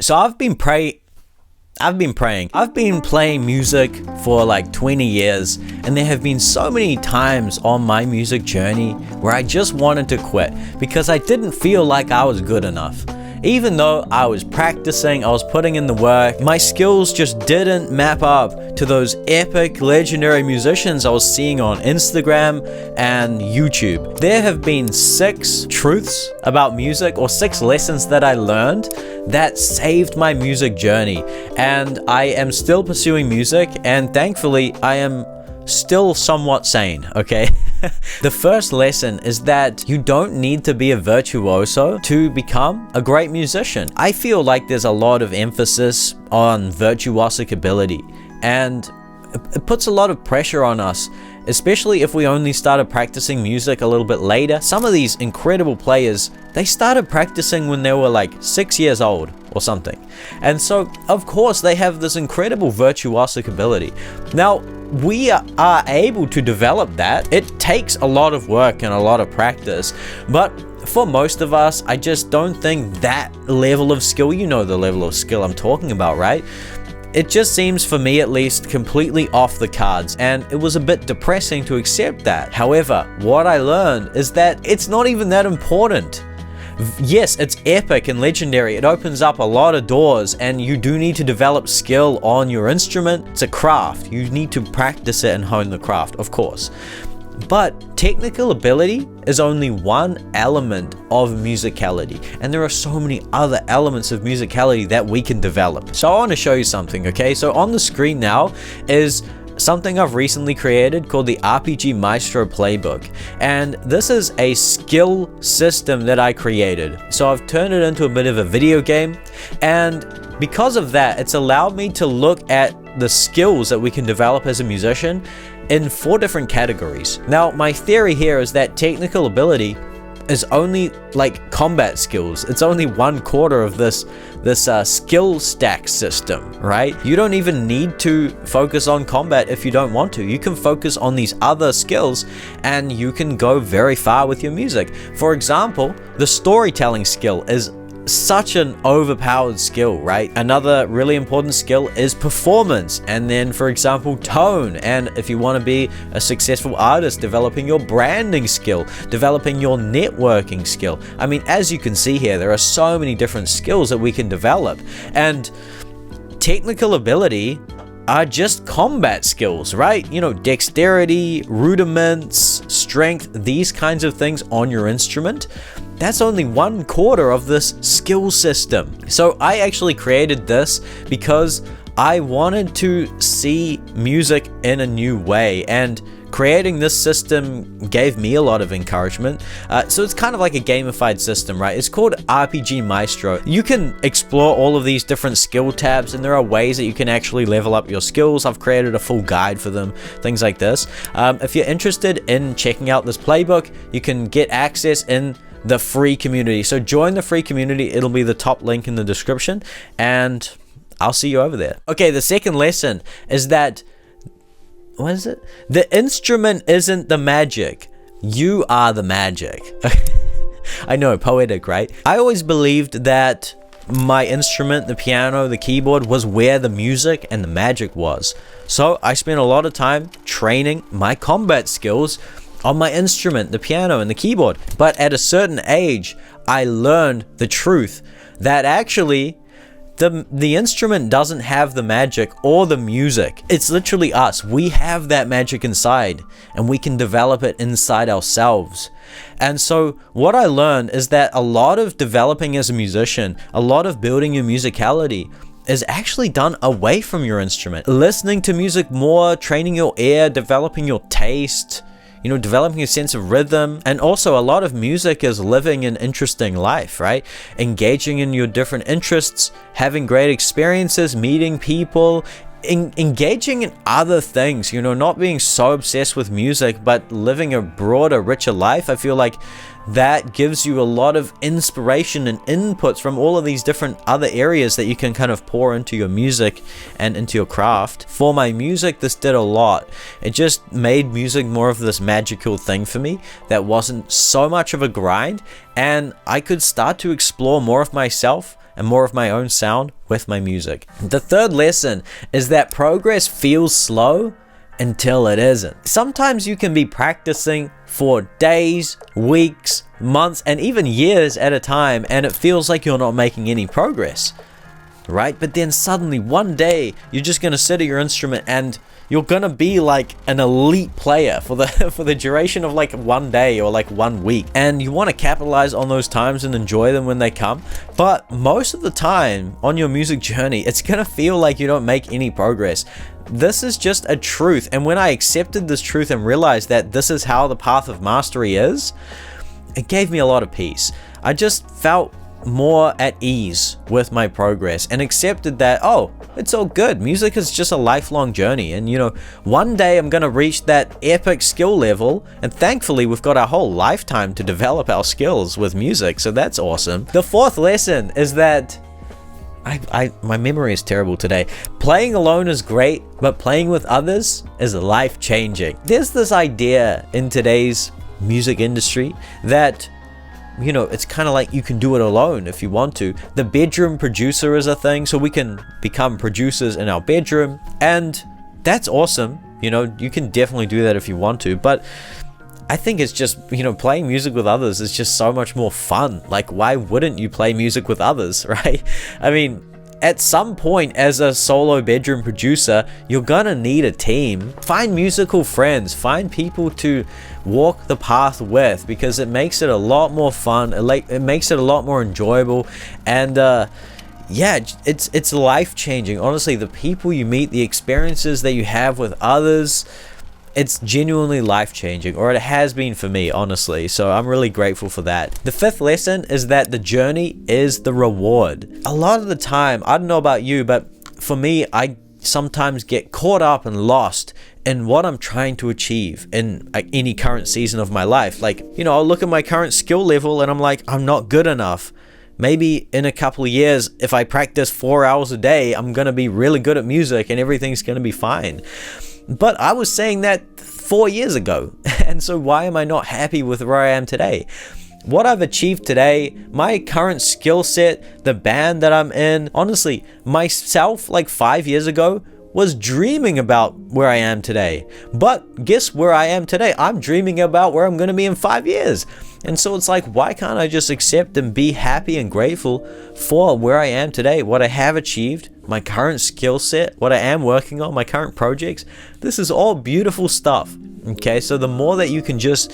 So I've been praying. I've been playing music for like 20 years, and there have been so many times on my music journey where I just wanted to quit because I didn't feel like I was good enough. Even though I was practicing, I was putting in the work, my skills just didn't map up to those epic, legendary musicians I was seeing on Instagram and YouTube. There have been 6 truths about music, or 6 lessons that I learned that saved my music journey. And I am still pursuing music, and thankfully I am still somewhat sane, okay? The first lesson is that you don't need to be a virtuoso to become a great musician. I feel like there's a lot of emphasis on virtuosic ability, and it puts a lot of pressure on us, especially if we only started practicing music a little bit later. Some of these incredible players, they started practicing when they were like 6 years old or something. And so, of course, they have this incredible virtuosic ability. Now, we are able to develop that. It takes a lot of work and a lot of practice, but for most of us, I just don't think that level of skill, you know the level of skill I'm talking about, right? It just seems, for me at least, completely off the cards, and it was a bit depressing to accept that. However, what I learned is that it's not even that important. Yes, it's epic and legendary. It opens up a lot of doors, and you do need to develop skill on your instrument. It's a craft. You need to practice it and hone the craft, of course. But technical ability is only one element of musicality, and there are so many other elements of musicality that we can develop. So I want to show you something, okay? So on the screen now is something I've recently created called the RPG Maestro Playbook, and this is a skill system that I created. So I've turned it into a bit of a video game, and because of that, it's allowed me to look at the skills that we can develop as a musician in 4 different categories. Now, my theory here is that technical ability is only like combat skills. It's only 1/4 of this skill stack system, right? You don't even need to focus on combat if you don't want to. You can focus on these other skills, and you can go very far with your music. For example, the storytelling skill is such an overpowered skill, right? Another really important skill is performance, and then, for example, tone. And if you want to be a successful artist, developing your branding skill, developing your networking skill. I mean, as you can see here, there are so many different skills that we can develop, and technical ability are just combat skills, right? You know, dexterity, rudiments, strength, these kinds of things on your instrument. That's only 1/4 of this skill system. So I actually created this because I wanted to see music in a new way, and creating this system gave me a lot of encouragement. So it's kind of like a gamified system, right? It's called RPG Maestro. You can explore all of these different skill tabs, and there are ways that you can actually level up your skills. I've created a full guide for them, things like this. If you're interested in checking out this playbook, you can get access in the free community. So join the free community. It'll be the top link in the description, and I'll see you over there. Okay, the second lesson is that, what is it? The instrument isn't the magic. You are the magic. I know, poetic, right? I always believed that my instrument, the piano, the keyboard, was where the music and the magic was. So I spent a lot of time training my combat skills on my instrument, the piano and the keyboard. But at a certain age, I learned the truth that actually the instrument doesn't have the magic or the music. It's literally us. We have that magic inside, and we can develop it inside ourselves. And so what I learned is that a lot of developing as a musician, a lot of building your musicality, is actually done away from your instrument. Listening to music more, training your ear, developing your taste, you know, developing a sense of rhythm. And also a lot of music is living an interesting life, right? Engaging in your different interests, having great experiences, meeting people, engaging in other things, you know, not being so obsessed with music, but living a broader, richer life. I feel like that gives you a lot of inspiration and inputs from all of these different other areas that you can kind of pour into your music and into your craft. For my music, this did a lot. It just made music more of this magical thing for me that wasn't so much of a grind, and I could start to explore more of myself and more of my own sound with my music. The third lesson is that progress feels slow until it isn't. Sometimes you can be practicing for days, weeks, months, and even years at a time, and it feels like you're not making any progress, right? But then suddenly one day you're just gonna sit at your instrument and you're gonna be like an elite player for the duration of like one day or like 1 week. And you want to capitalize on those times and enjoy them when they come. But most of the time on your music journey, it's gonna feel like you don't make any progress. This is just a truth. And when I accepted this truth and realized that this is how the path of mastery is, it gave me a lot of peace. I just felt more at ease with my progress and accepted that, oh, it's all good. Music is just a lifelong journey, and one day I'm gonna reach that epic skill level, and thankfully we've got our whole lifetime to develop our skills with music, so that's awesome. The fourth lesson is that my memory is terrible today. Playing alone is great, but playing with others is life-changing. There's this idea in today's music industry that it's kind of like you can do it alone if you want to. The bedroom producer is a thing, so we can become producers in our bedroom, and that's awesome. You can definitely do that if you want to, but I think it's just, playing music with others is just so much more fun. Like, why wouldn't you play music with others, right? I mean, at some point as a solo bedroom producer, you're gonna need a team. Find musical friends, find people to walk the path with, because it makes it a lot more fun. It makes it a lot more enjoyable, and yeah, it's life-changing. Honestly, the people you meet, the experiences that you have with others, it's genuinely life-changing, or it has been for me, honestly. So I'm really grateful for that. The fifth lesson is that the journey is the reward. A lot of the time, I don't know about you, but for me, I sometimes get caught up and lost in what I'm trying to achieve in any current season of my life. Like, I'll look at my current skill level and I'm like, I'm not good enough. Maybe in a couple of years, if I practice 4 hours a day, I'm gonna be really good at music and everything's gonna be fine. But I was saying that 4 years ago, and so why am I not happy with where I am today? What I've achieved today, my current skill set, the band that I'm in, honestly, myself like 5 years ago was dreaming about where I am today. But guess where I am today? I'm dreaming about where I'm going to be in 5 years. And so it's like, why can't I just accept and be happy and grateful for where I am today, what I have achieved, my current skill set, what I am working on, my current projects? This is all beautiful stuff. Okay, so the more that you can just,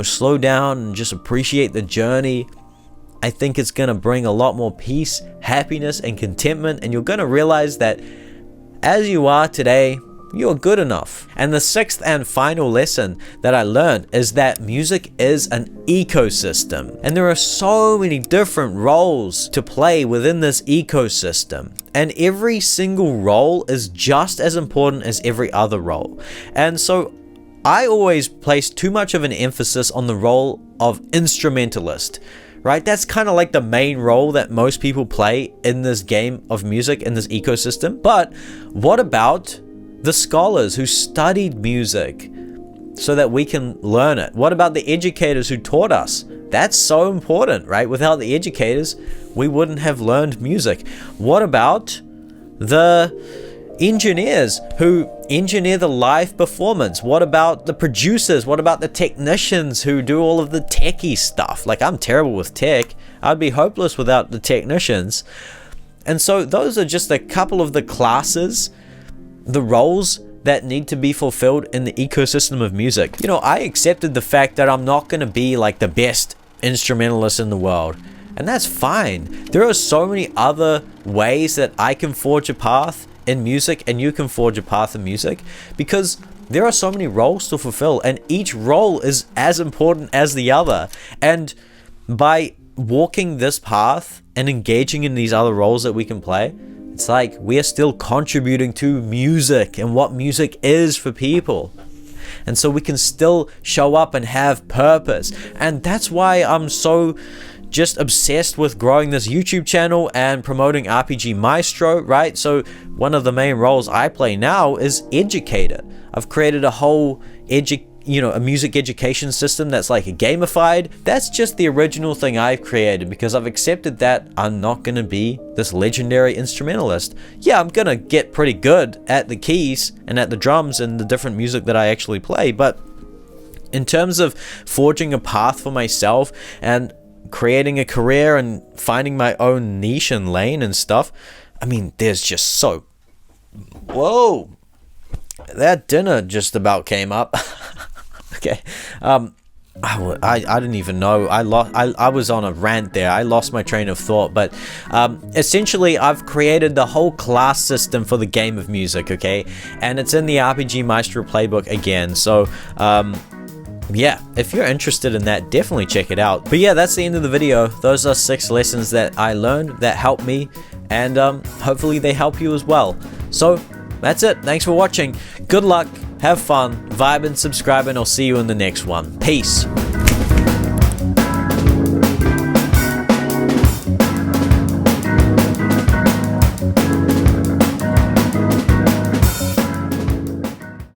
slow down and just appreciate the journey, I think it's going to bring a lot more peace, happiness, and contentment. And you're going to realize that as you are today, you're good enough. And the sixth and final lesson that I learned is that music is an ecosystem, and there are so many different roles to play within this ecosystem, and every single role is just as important as every other role. And so I always place too much of an emphasis on the role of instrumentalist, right? That's kind of like the main role that most people play in this game of music, in this ecosystem. But what about the scholars who studied music so that we can learn it? What about the educators who taught us? That's so important, right? Without the educators, we wouldn't have learned music. What about the engineers who engineer the live performance? What about the producers? What about the technicians who do all of the techie stuff? Like, I'm terrible with tech. I'd be hopeless without the technicians. And so those are just a couple of the classes, the roles that need to be fulfilled in the ecosystem of music. I accepted the fact that I'm not going to be like the best instrumentalist in the world, and that's fine. There are so many other ways that I can forge a path in music, and you can forge a path in music, because there are so many roles to fulfill, and each role is as important as the other. And by walking this path and engaging in these other roles that we can play, it's like we are still contributing to music and what music is for people. And so we can still show up and have purpose. And that's why I'm so just obsessed with growing this YouTube channel and promoting RPG Maestro, right? So one of the main roles I play now is educator. I've created a whole a music education system that's like gamified. That's just the original thing I've created, because I've accepted that I'm not gonna be this legendary instrumentalist. Yeah, I'm gonna get pretty good at the keys and at the drums and the different music that I actually play, but in terms of forging a path for myself and creating a career and finding my own niche and lane and stuff, I mean, there's just so... Whoa! That dinner just about came up. Okay. I didn't even know. I was on a rant there. I lost my train of thought. But essentially, I've created the whole class system for the game of music, okay? And it's in the RPG Maestro playbook again. So, yeah, if you're interested in that, definitely check it out. But yeah, that's the end of the video. Those are 6 lessons that I learned that helped me. And hopefully they help you as well. So, that's it. Thanks for watching. Good luck. Have fun, vibe and subscribe, and I'll see you in the next one. Peace.